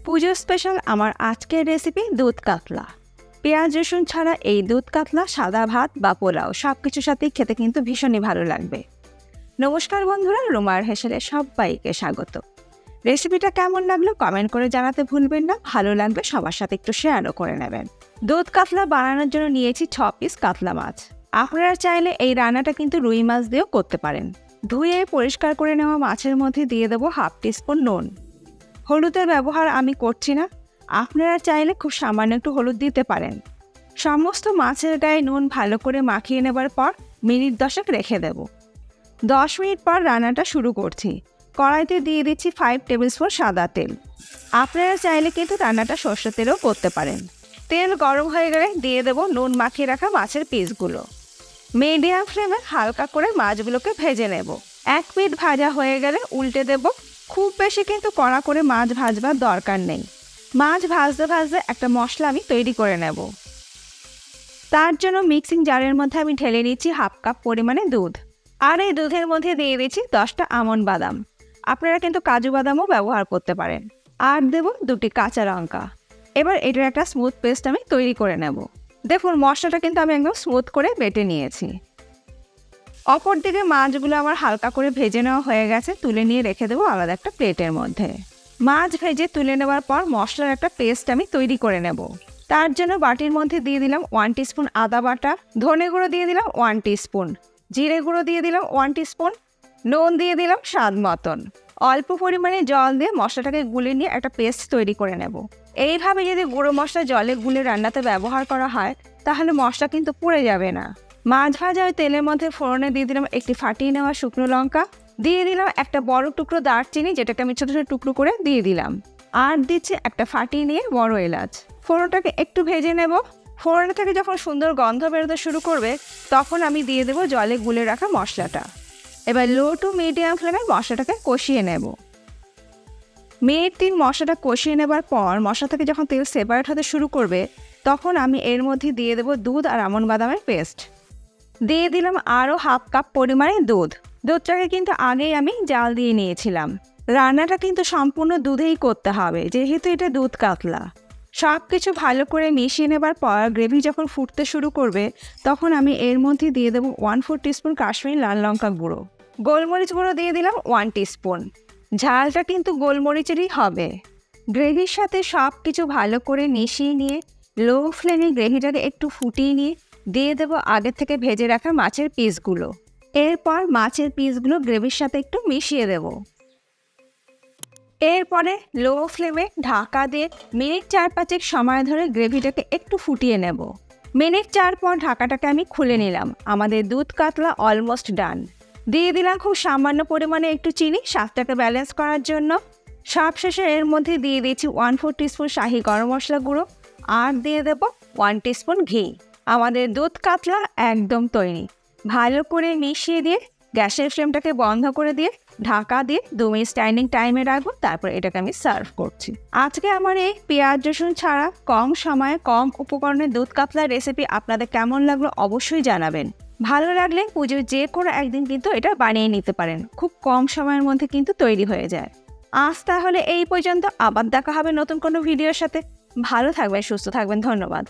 পুজো special আমার আজকের recipe দুধ কাতলা। পেঁয়াজ রসুন ছাড়া এই দুধ কাতলা সাদা ভাত বা পোলাও সব কিছুর সাথেই খেতে কিন্তু ভীষণই ভালো লাগবে। নমস্কার বন্ধুরা, রুমার হেসেলে সবাইকে স্বাগত। রেসিপিটা কেমন লাগলো কমেন্ট করে জানাতে ভুলবেন না। ভালো লাগবে সবার সাথে একটু শেয়ারও করে নেবেন। দুধ কাতলা বানানোর জন্য নিয়েছি 6 পিস কাতলা মাছ। আপনারা চাইলে এই রান্নাটা কিন্তু রুই মাছ দিয়েও করতে পারেন। ধুয়ে পরিষ্কার করে নেওয়া মাছের মধ্যে দিয়ে দেবো 1/2 টিস্পুন নুন। হলুদের ব্যবহার আমি করছি না, আপনারা চাইলে খুব সামান্য একটু হলুদ দিতে পারেন। সমস্ত মাছের গায়ে নুন ভালো করে মাখিয়ে নেবার পর মিনিট 10 রেখে দেব। 10 মিনিট পর রান্নাটা শুরু করছি। কড়াইতে দিয়ে দিচ্ছি 5 টেবিল স্পুন সাদা তেল। আপনারা চাইলে কিন্তু রান্নাটা সর্ষের তেলেও করতে পারেন। তেল গরম হয়ে গেলে দিয়ে দেব নুন মাখিয়ে রাখা মাছের পিসগুলো। মিডিয়াম ফ্লেমে হালকা করে মাছগুলোকে ভেজে নেব। 1 মিনিট ভাজা হয়ে গেলে উল্টে দেব। খুব বেশি কিন্তু কড়া করে মাছ ভাজবার দরকার নেই। মাছ ভাজতে ভাজতে একটা মশলা আমি তৈরি করে নেব। তার জন্য মিক্সিং জারের মধ্যে আমি ঢেলে নিচ্ছি 1/2 কাপ পরিমাণে দুধ। আর এই দুধের মধ্যে দিয়ে দিচ্ছি 10টা আমন্ড বাদাম। আপনারা কিন্তু কাজু বাদামও ব্যবহার করতে পারেন। আর দেব 2টি কাঁচা লঙ্কা। এবার এটার একটা স্মুথ পেস্ট আমি তৈরি করে নেব। দেখুন মশলাটা কিন্তু আমি একদম স্মুথ করে বেটে নিয়েছি। অপর দিকে মাছগুলো আমার হালকা করে ভেজে নেওয়া হয়ে গেছে, তুলে নিয়ে রেখে দেবো আলাদা একটা প্লেটের মধ্যে। মাছ ভেজে তুলে নেওয়ার পর মশলার একটা পেস্ট আমি তৈরি করে নেব। তার জন্য বাটির মধ্যে দিয়ে দিলাম 1 টিস্পুন আদা বাটা, ধনে গুঁড়ো দিয়ে দিলাম 1 টিস্পুন, জিরে গুঁড়ো দিয়ে দিলাম 1 টিস্পুন, নুন দিয়ে দিলাম স্বাদ মতন। অল্প পরিমাণে জল দিয়ে মশলাটাকে গুলে নিয়ে একটা পেস্ট তৈরি করে নেব। এইভাবে যদি গুঁড়ো মশলা জলে গুলে রান্নাতে ব্যবহার করা হয় তাহলে মশলা কিন্তু পুড়ে যাবে না। মাছ ভাজা ওই তেলের মধ্যে ফোড়নে দিয়ে দিলাম একটি ফাটিয়ে নেওয়া শুকনো লঙ্কা, দিয়ে দিলাম একটা বড় টুকরো দারচিনি যেটাকে আমি ছোটো ছোটো টুকরো করে দিয়ে দিলাম, আর দিচ্ছি একটা ফাটিয়ে নিয়ে বড় এলাচ। ফোড়নটাকে একটু ভেজে নেব। ফোড়ন থেকে যখন সুন্দর গন্ধ বেরোতে শুরু করবে তখন আমি দিয়ে দেবো জলে গুলে রাখা মশলাটা। এবার লো টু মিডিয়াম ফ্লেমে মশলাটাকে কষিয়ে নেব। মিনিট 3 মশলাটা কষিয়ে নেবার পর মশলা থেকে যখন তেল সেপারেট হতে শুরু করবে তখন আমি এর মধ্যে দিয়ে দেবো দুধ আর আমন্ড বাদামের পেস্ট। দিয়ে দিলাম আরও 1/2 কাপ পরিমাণে দুধ। দুধটাকে কিন্তু আগেই আমি জাল দিয়ে নিয়েছিলাম। রান্নাটা কিন্তু সম্পূর্ণ দুধেই করতে হবে যেহেতু এটা দুধ কাতলা। সব কিছু ভালো করে মিশিয়ে নেবার পর গ্রেভি যখন ফুটতে শুরু করবে তখন আমি এর মধ্যে দিয়ে দেবো 1/4 টিস্পুন কাশ্মীরি লাল লঙ্কা গুঁড়ো। গোলমরিচ গুঁড়ো দিয়ে দিলাম 1 টিস্পুন। ঝালটা কিন্তু গোলমরিচেরই হবে। গ্রেভির সাথে সব কিছু ভালো করে মিশিয়ে নিয়ে লো ফ্লেমে গ্রেভিটাকে একটু ফুটিয়ে নিয়ে দিয়ে দেবো আগে থেকে ভেজে রাখা মাছের পিসগুলো। এরপর মাছের পিসগুলো গ্রেভির সাথে একটু মিশিয়ে দেব। এরপরে লো ফ্লেমে ঢাকা দিয়ে মিনিট 4-5 সময় ধরে গ্রেভিটাকে একটু ফুটিয়ে নেব। মিনিট 4 পর ঢাকাটাকে আমি খুলে নিলাম। আমাদের দুধ কাতলা অলমোস্ট ডান। দিয়ে দিলাম খুব সামান্য পরিমাণে একটু চিনি স্বাদটাকে ব্যালেন্স করার জন্য। সবশেষে এর মধ্যে দিয়ে দিয়েছি 1/4 টিস্পুন শাহি গরম মশলা গুঁড়ো, আর দিয়ে দেব 1 টিস্পুন ঘি। আমাদের দুধ কাতলা একদম তৈরি। ভালো করে মিশিয়ে দিয়ে গ্যাসের ফ্লেমটাকে বন্ধ করে দিয়ে ঢাকা দিয়ে 2 মিনিট স্ট্যান্ডিং টাইমে রাখবো। তারপর এটাকে আমি সার্ভ করছি। আজকে আমার এই পেঁয়াজ রসুন ছাড়া কম সময়ে কম উপকরণে দুধ কাতলার রেসিপি আপনাদের কেমন লাগলো অবশ্যই জানাবেন। ভালো লাগলে পুজোর যে কোনো একদিন কিন্তু এটা বানিয়ে নিতে পারেন। খুব কম সময়ের মধ্যে কিন্তু তৈরি হয়ে যায়। আজ তাহলে এই পর্যন্ত, আবার দেখা হবে নতুন কোনো ভিডিওর সাথে। ভালো থাকবেন, সুস্থ থাকবেন, ধন্যবাদ।